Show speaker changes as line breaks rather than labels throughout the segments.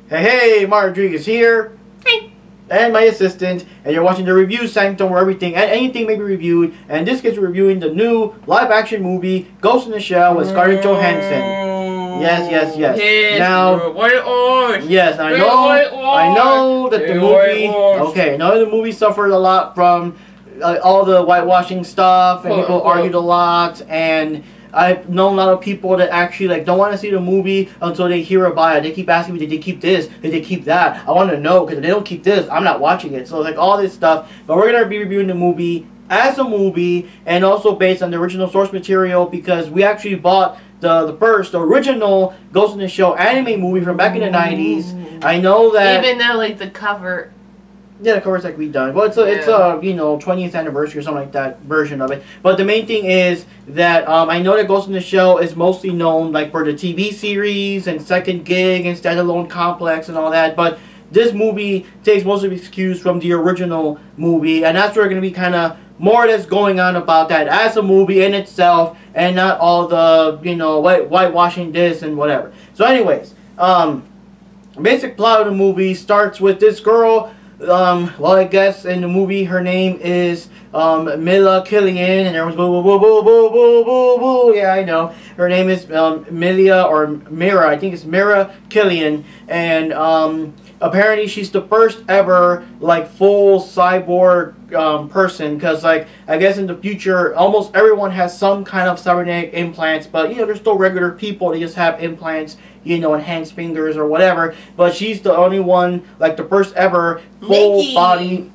Hey, Mark Rodriguez here.
Hey.
And my assistant, and you're watching the review Sanctum where everything and anything may be reviewed, and this gets reviewing the new live-action movie Ghost in the Shell with Scarlett Johansson. Yes. Now, yes, I know that the movie. Okay, I know the movie suffered a lot from all the whitewashing stuff, and people argued a lot, and I've known a lot of people that actually don't want to see the movie until they hear about it. They keep asking me, did they keep this? Did they keep that? I want to know, because if they don't keep this, I'm not watching it. So all this stuff. But we're going to be reviewing the movie as a movie, and also based on the original source material, because we actually bought the original Ghost in the Shell anime movie from back in the 90s. I know that...
Even though, the cover...
Yeah, the cover's redone. Well, it's a 20th anniversary or something like that version of it. But the main thing is that I know that Ghost in the Shell is mostly known for the TV series and Second Gig and Standalone Complex and all that. But this movie takes most of its cues from the original movie, and that's where going to be kind of more that's going on about that as a movie in itself, and not all the whitewashing this and whatever. So, anyways, basic plot of the movie starts with this girl. Well, I guess in the movie her name is Mira Killian, and everyone's boo boo boo boo boo boo boo. Yeah, I know. Her name is Mira. I think it's Mira Killian, and apparently she's the first ever full cyborg person, because I guess in the future almost everyone has some kind of cybernetic implants, but they're still regular people. They just have implants, enhanced fingers or whatever. But she's the only one, the first ever full body,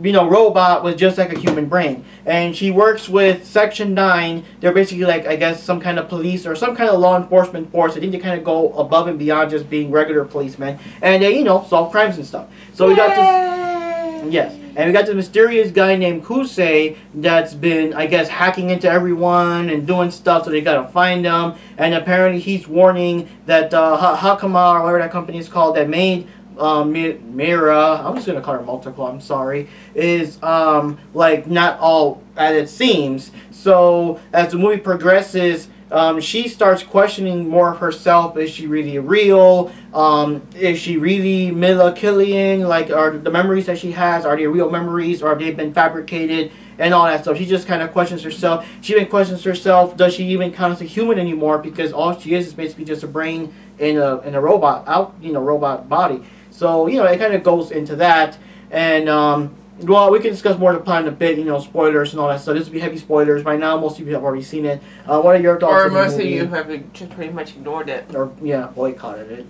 robot with just a human brain. And she works with Section 9. They're basically I guess some kind of police or some kind of law enforcement force. I think they kind of go above and beyond just being regular policemen, and they solve crimes and stuff. So we got this, yes, and we got this mysterious guy named Kusei that's been, I guess, hacking into everyone and doing stuff, so they gotta find him. And apparently he's warning that Hakama, or whatever that company is called, that made Mira, I'm just gonna call her Motoko, I'm sorry, is not all as it seems. So as the movie progresses, she starts questioning more of herself. Is she really real? Is she really Mira Killian? Are the memories that she has, are they real memories, or have they been fabricated, and all that stuff? She just kind of questions herself. She even questions herself, does she even count as a human anymore? Because all she is basically just a brain in a robot robot body. So, it kind of goes into that. And, well, we can discuss more of the plot in a bit, spoilers and all that stuff. This will be heavy spoilers. By now, most of you have already seen it. What are your thoughts on the movie? Or most of
you have just pretty much ignored it.
Or, yeah, boycotted it.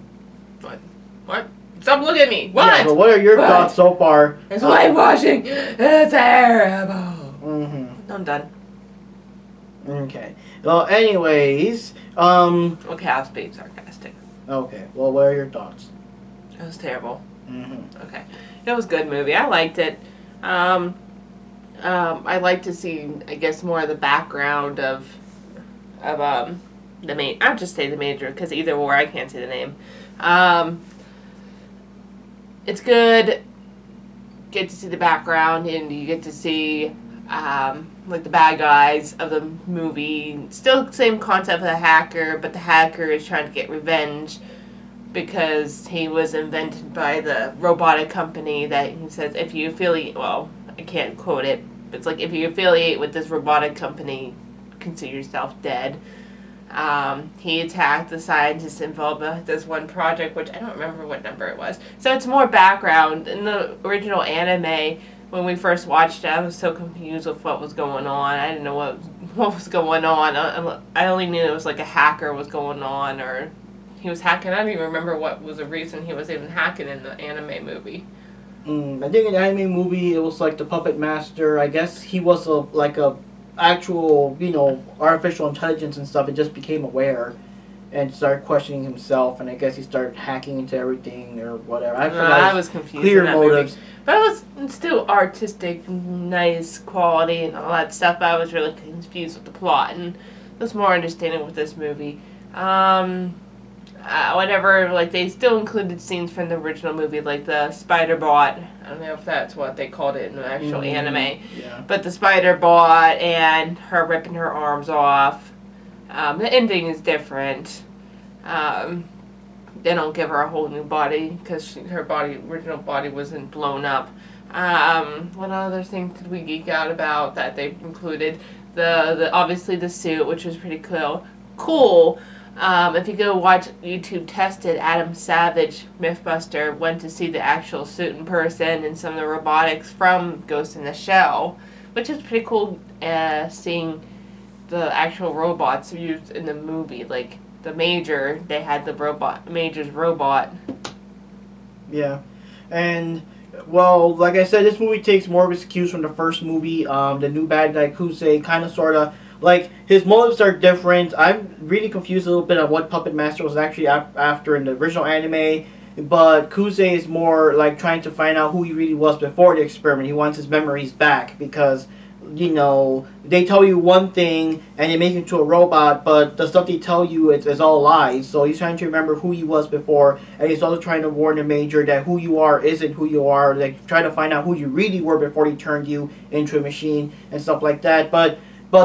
What? Stop looking at me! What?
Yeah, but what are your thoughts so far?
It's whitewashing! It's terrible! I'm done.
Okay. Well, anyways,
okay, I was being sarcastic.
Okay, well, what are your thoughts?
It was terrible. Okay. It was a good movie. I liked it. I like to see, I guess, more of the background of the main. I'll just say the major, because either or, I can't say the name. It's good. Get to see the background, and you get to see the bad guys of the movie. Still the same concept of the hacker, but the hacker is trying to get revenge, because he was invented by the robotic company that he says if you affiliate, well, I can't quote it, but it's if you affiliate with this robotic company, consider yourself dead. He attacked the scientists involved with this one project, which I don't remember what number it was. So it's more background. In the original anime, when we first watched it, I was so confused with what was going on. I didn't know what was going on. I only knew it was a hacker was going on, or he was hacking. I don't even remember what was the reason he was even hacking in the anime movie.
I think in the anime movie, it was the puppet master. I guess he was a actual, artificial intelligence and stuff. It just became aware and started questioning himself, and I guess he started hacking into everything or whatever.
I was confused.
Clear motives.
Movie. But it was still artistic, nice quality and all that stuff. But I was really confused with the plot, and it was more understanding with this movie. whatever, like, they still included scenes from the original movie, like the spider bot. I don't know if that's what they called it in the actual anime.
Yeah.
But the spider bot and her ripping her arms off. The ending is different. They don't give her a whole new body because her original body wasn't blown up. What other things did we geek out about that they included? The obviously the suit, which was pretty cool. If you go watch YouTube Tested, Adam Savage, Mythbuster, went to see the actual suit in person and some of the robotics from Ghost in the Shell, which is pretty cool, seeing the actual robots used in the movie. Like the Major, they had the Major's robot.
Yeah, and well, like I said, this movie takes more of its cues from the first movie. The new bad guy Kusei, kind of, sort of. Like, his motives are different. I'm really confused a little bit on what Puppet Master was actually after in the original anime. But Kusei is more like trying to find out who he really was before the experiment. He wants his memories back because, you know, they tell you one thing and they make him into a robot, but the stuff they tell you is all lies. So he's trying to remember who he was before, and he's also trying to warn the Major that who you are isn't who you are. Like, trying to find out who you really were before he turned you into a machine and stuff like that. But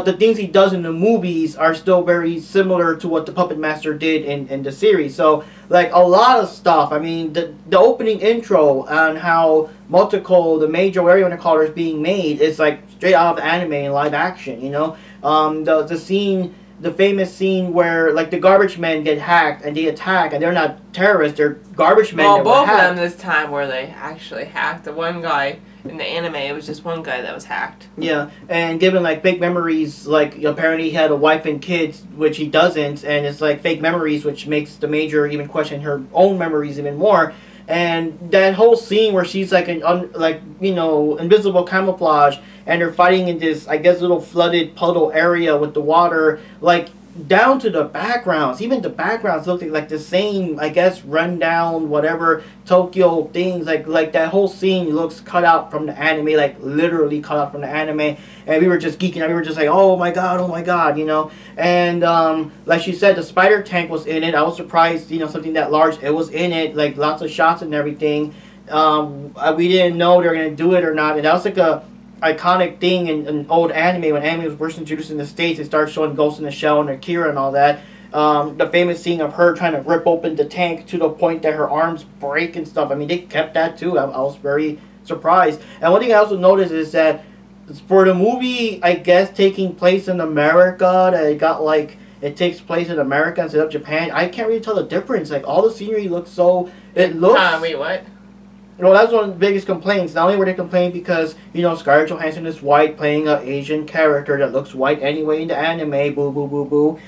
the things he does in the movies are still very similar to what the Puppet Master did in the series. So, like, a lot of stuff. I mean, the opening intro on how Motoko, the Major, whatever you want to call her, is being made is, like, straight out of anime and live action, you know? The scene, the famous scene where, like, the garbage men get hacked and they attack, and they're not terrorists, they're garbage men that were hacked.
Well, both of them this time where they actually hacked. The one guy in the anime, it was just one guy that was hacked.
Yeah, and given, like, fake memories, like, apparently he had a wife and kids, which he doesn't, and it's, like, fake memories, which makes the Major even question her own memories even more. And that whole scene where she's, like, you know, invisible camouflage, and they're fighting in this, I guess, little flooded puddle area with the water, like, down to the backgrounds. Even the backgrounds look like the same, I guess, rundown, whatever, Tokyo things. Like that whole scene looks cut out from the anime, like literally cut out from the anime. And we were just geeking out. We were just like, oh my god, you know. And like she said, the spider tank was in it. I was surprised, you know, something that large, it was in it. Like lots of shots and everything. We didn't know they were going to do it or not. And that was like a iconic thing in old anime. When anime was first introduced in the States, they started showing Ghost in the Shell and Akira and all that. The famous scene of her trying to rip open the tank to the point that her arms break and stuff. I mean, they kept that too. I was very surprised. And one thing I also noticed is that for the movie, I guess, taking place in America, that it got like, it takes place in America instead of Japan. I can't really tell the difference. Like, all the scenery looks so, it looks...
Wait, what?
Well, that's one of the biggest complaints. Not only were they complaining because, you know, Scarlett Johansson is white, playing an Asian character that looks white anyway in the anime, boo, boo, boo, boo.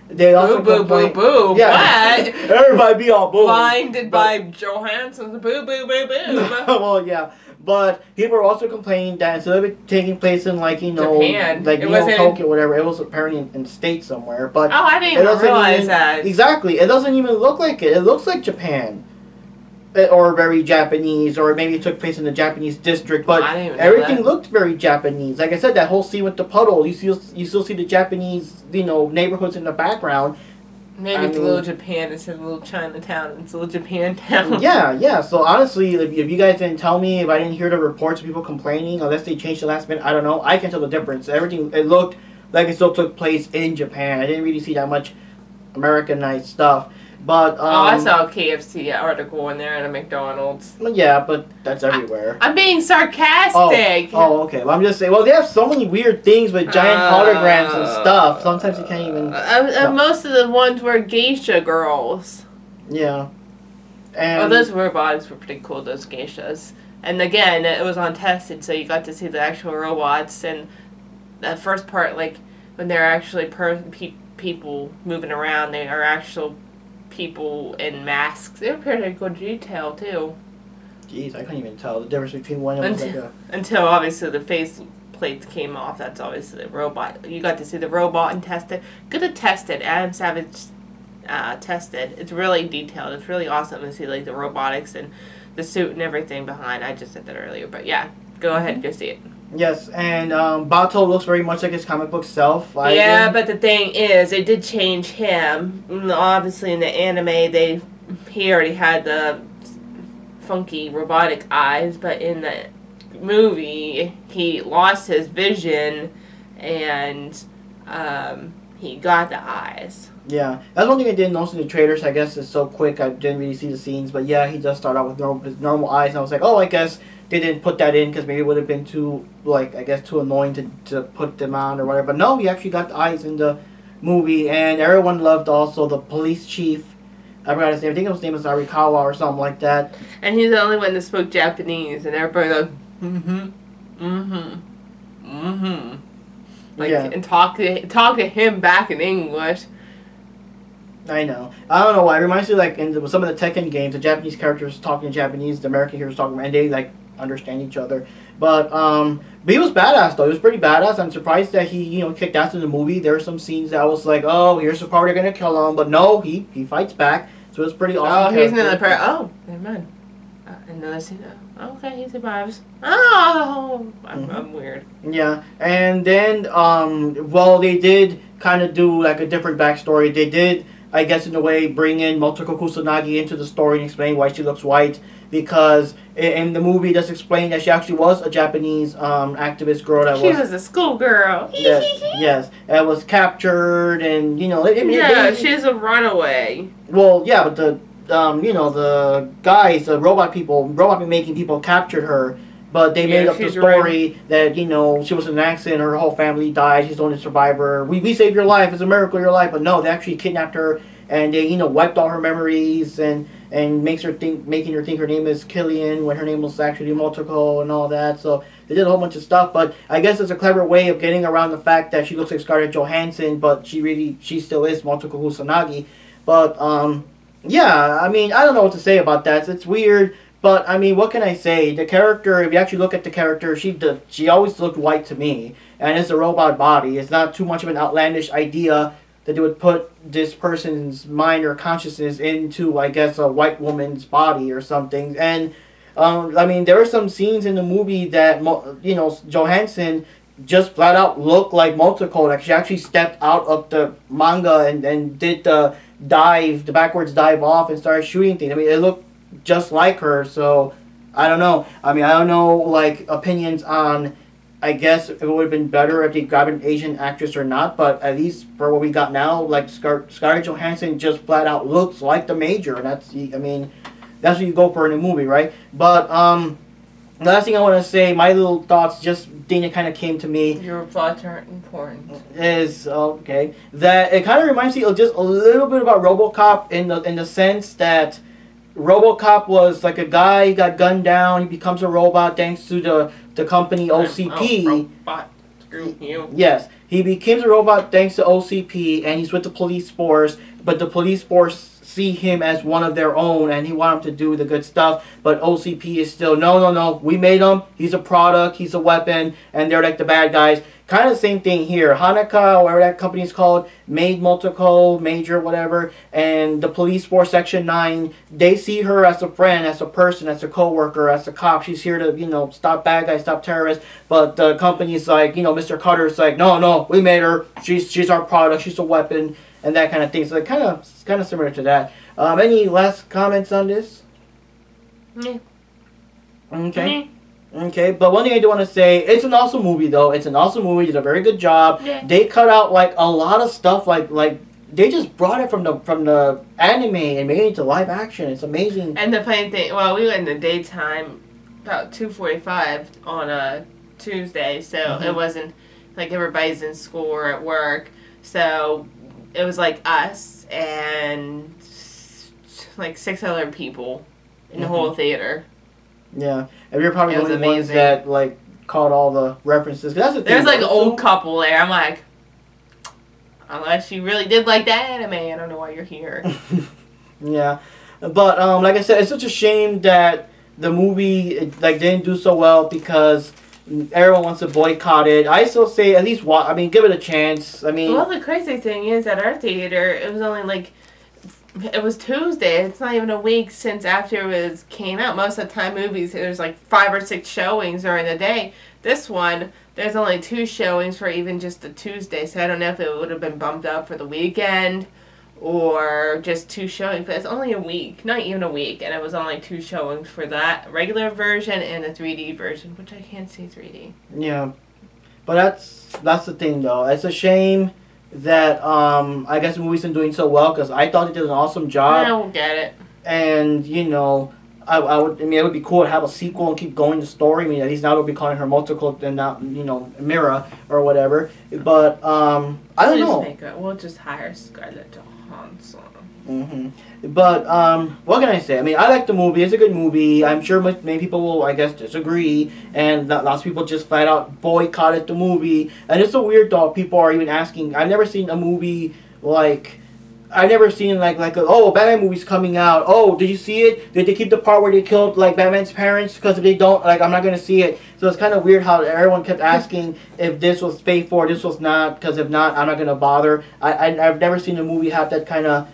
They also
boo, boo.
Yeah,
What?
everybody be all boo.
Blinded by Johansson's boo, boo, boo, boo.
Well, yeah. But people are also complaining that instead of it taking place in, like, you know,
Japan.
like, you know, Tokyo, whatever, it was apparently in the States somewhere. But
oh, I didn't even realize that.
Exactly. It doesn't even look like it. It looks like Japan. Or very Japanese, or maybe it took place in the Japanese district, but everything looked very Japanese. Like I said, that whole scene with the puddle, you still see the Japanese, you know, neighborhoods in the background.
Maybe it's Little Japan instead of Little Chinatown. It's Little Japantown.
Yeah. So honestly, if you guys didn't tell me, if I didn't hear the reports of people complaining, unless they changed the last minute, I don't know. I can tell the difference. Everything, it looked like it still took place in Japan. I didn't really see that much Americanized stuff. But
I saw a KFC article in there and a McDonald's.
Yeah, but that's everywhere.
I'm being sarcastic.
Oh, okay. Well, I'm just saying. Well, they have so many weird things with giant holograms and stuff. Sometimes you can't even.
Most of the ones were geisha girls.
Yeah. And
those robots were pretty cool. Those geishas. And again, it was on Tested, so you got to see the actual robots. And the first part, like when they're actually people moving around, they are actual people in masks. They were pretty good detail too.
Jeez, I couldn't even tell the difference between one and the
until obviously the face plates came off. That's obviously the robot. You got to see the robot and test it. Good to test it. Adam Savage tested. It's really detailed. It's really awesome to see like the robotics and the suit and everything behind. I just said that earlier, but yeah, go ahead, go see it.
Yes, and Bato looks very much like his comic book self.
Yeah, but the thing is, they did change him. Obviously, in the anime, he already had the funky robotic eyes, but in the movie, he lost his vision, and he got the eyes.
Yeah, that's one thing I didn't notice in the trailers. I guess it's so quick I didn't really see the scenes, but yeah, he does start out with his normal eyes, and I was like, oh, I guess they didn't put that in because maybe it would have been too, like, I guess too annoying to put them on or whatever. But no, he actually got the eyes in the movie, and everyone loved also the police chief. I forgot his name. I think his name was Arikawa or something like that.
And he's the only one that spoke Japanese, and everybody goes, like,
yeah.
and talk to him back in English.
I know. I don't know why. It reminds me, like, in some of the Tekken games, the Japanese characters talking Japanese, the American characters talking, and they, like, understand each other. But he was badass, though. He was pretty badass. I'm surprised that he, kicked ass in the movie. There were some scenes that I was like, oh, here's the part they're going to kill him. But no, he fights back. So it's pretty awesome.
Oh, here's another part. Oh, never mind. Another scene. Okay, he survives. Oh, I'm weird.
Yeah, and then, well, they did kind of do, like, a different backstory. They did, I guess, in a way, bring in Motoko Kusanagi into the story and explain why she looks white. Because in the movie, it does explain that she actually was a Japanese activist girl that
she was a schoolgirl.
Yes, that was captured, and
she's a runaway.
Well, yeah, but the the guys, the robot making people captured her, but they made up the story that she was in an accident, her whole family died, she's the only survivor. We saved your life, it's a miracle your life, but no, they actually kidnapped her, and they wiped all her memories and making her think her name is Killian when her name was actually Motoko and all that. So they did a whole bunch of stuff, but I guess it's a clever way of getting around the fact that she looks like Scarlett Johansson, but she still is Motoko Kusanagi. But yeah, I mean, I don't know what to say about that. It's weird, but I mean, what can I say? The character, if you actually look at the character, she always looked white to me, and it's a robot body. It's not too much of an outlandish idea that they would put this person's mind or consciousness into, I guess, a white woman's body or something. And I mean, there were some scenes in the movie that Johansson just flat out looked like Motoko. Like she actually stepped out of the manga and did the backwards dive off and started shooting things. I mean, it looked just like her. So I don't know. I mean, I don't know like opinions on. I guess it would have been better if they grabbed an Asian actress or not, but at least for what we got now, like Scarlett Johansson just flat out looks like the Major, and that's what you go for in a movie, right? But the last thing I want to say, my little thoughts, just thing that kind of came to me.
Your thoughts aren't important.
Is okay that it kind of reminds me of just a little bit about RoboCop in the sense that RoboCop was like a guy got gunned down. He becomes a robot thanks to the company OCP.
Robot. Screw you.
Yes, he becomes a robot thanks to OCP, and he's with the police force. But the police force see him as one of their own, and he wants him to do the good stuff. But OCP is still no. We made him. He's a product. He's a weapon, and they're like the bad guys. Kind of the same thing here. Hanukkah, whatever that company is called, made Motoko, Major, whatever, and the police force, Section 9, they see her as a friend, as a person, as a co-worker, as a cop. She's here to, stop bad guys, stop terrorists. But the company's like, Mr. Cutter's like, no, we made her. She's our product. She's a weapon, and that kind of thing. So kind of similar to that. Any last comments on this?
Yeah.
Okay. Okay, but one thing I do want to say, it's an awesome movie, though. It's an awesome movie. Did a very good job.
Yeah.
They cut out like a lot of stuff, like they just brought it from the anime and made it into live action. It's amazing.
And the funny thing, well, we went in the daytime, about 2:45 on a Tuesday, so it wasn't like everybody's in school or at work. So it was like us and like 6 other people in the whole theater.
Yeah, and you're probably the only ones that like caught all the references. That's the thing.
There's like an old couple there. I'm like, unless you really did like that anime, I don't know why you're here.
Yeah, but like I said, it's such a shame that the movie didn't do so well because everyone wants to boycott it. I still say at least give it a chance. I mean,
well, the crazy thing is at our theater, it was only like It was Tuesday. It's not even a week since after it came out. Most of the time, movies, there's like 5 or 6 showings during the day. This one, there's only 2 showings for even just the Tuesday. So I don't know if it would have been bumped up for the weekend or just 2 showings. But it's only a week, not even a week, and it was only 2 showings for that regular version and the 3D version, which I can't see 3D.
Yeah, but that's the thing though. It's a shame that I guess the movie's been doing so well because I thought it did an awesome job.
I don't get it.
And you know, I mean, it would be cool to have a sequel and keep going the story. I mean, at least now they'll be calling her Motoko and not, you know, Mira or whatever. But I don't know.
We'll just hire Scarlett Johansson.
But what can I say? I mean, I like the movie. It's a good movie. I'm sure many people will, I guess, disagree, and lots of people just flat out boycotted the movie. And it's so weird though. People are even asking. I've never seen a movie like. I've never seen oh, Batman movie's coming out. Oh, did you see it? Did they keep the part where they killed like Batman's parents? Because if they don't, like, I'm not gonna see it. So it's kind of weird how everyone kept asking if this was fake for, this was not. Because if not, I'm not gonna bother. I've never seen a movie have that kind of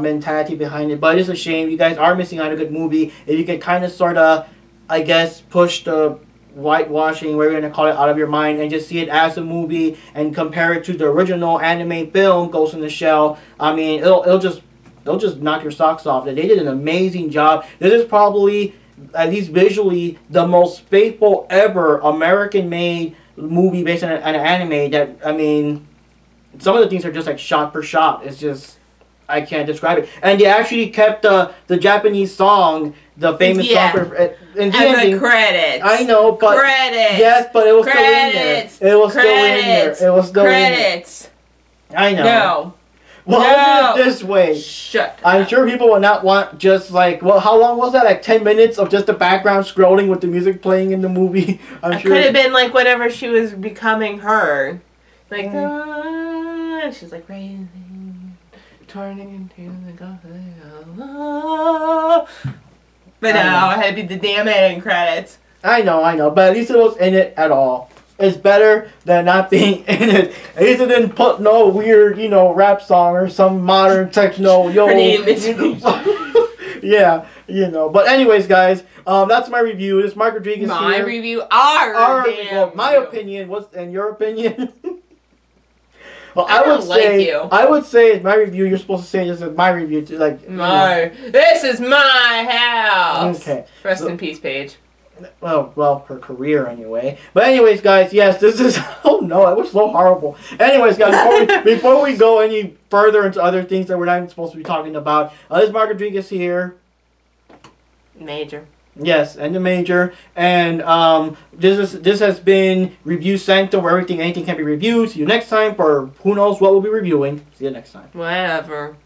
mentality behind it, but it's a shame. You guys are missing out on a good movie. If you could kind of sort of, I guess, push the whitewashing, whatever you're gonna call it, out of your mind and just see it as a movie and compare it to the original anime film Ghost in the Shell. I mean, it'll just knock your socks off. They did an amazing job. This is probably, at least visually, the most faithful ever American-made movie based on an anime. That, I mean, some of the things are just like shot for shot. It's just, I can't describe it. And they actually kept the Japanese song, the famous song in the ending.
Credits.
I know, but
credits.
Yes, but it was still in there. It was still in there. It was still
credits.
In there. I know.
No.
Well, look at it this way.
Shut
I'm
up.
sure people will not want just like, well, how long was that? Like 10 minutes of just the background scrolling with the music playing in the movie?
It could have been like whenever she was becoming her. Like, she's like, raising, turning into the ghost. But no, it had to be the damn ending credits.
I know, but at least it was in it at all. It's better than not being in it. At least it didn't put no weird, you know, rap song or some modern techno, yo. Yeah, you know. But anyways, guys, that's my review. This is Mark Rodriguez here.
My review, our review.
My opinion. And your opinion? Well,
I
would say my review. You're supposed to say this is my review too, like
This is my house.
Okay.
Rest in peace, Paige.
Well, her career anyway. But anyways, guys, yes, this is. Oh no, it was so horrible. Anyways, guys, before we go any further into other things that we're not even supposed to be talking about, this is Mark Rodriguez here.
Major.
Yes, and the Major, and this has been Review Sanctum, where anything can be reviewed. See you next time for who knows what we'll be reviewing. See you next time.
Whatever.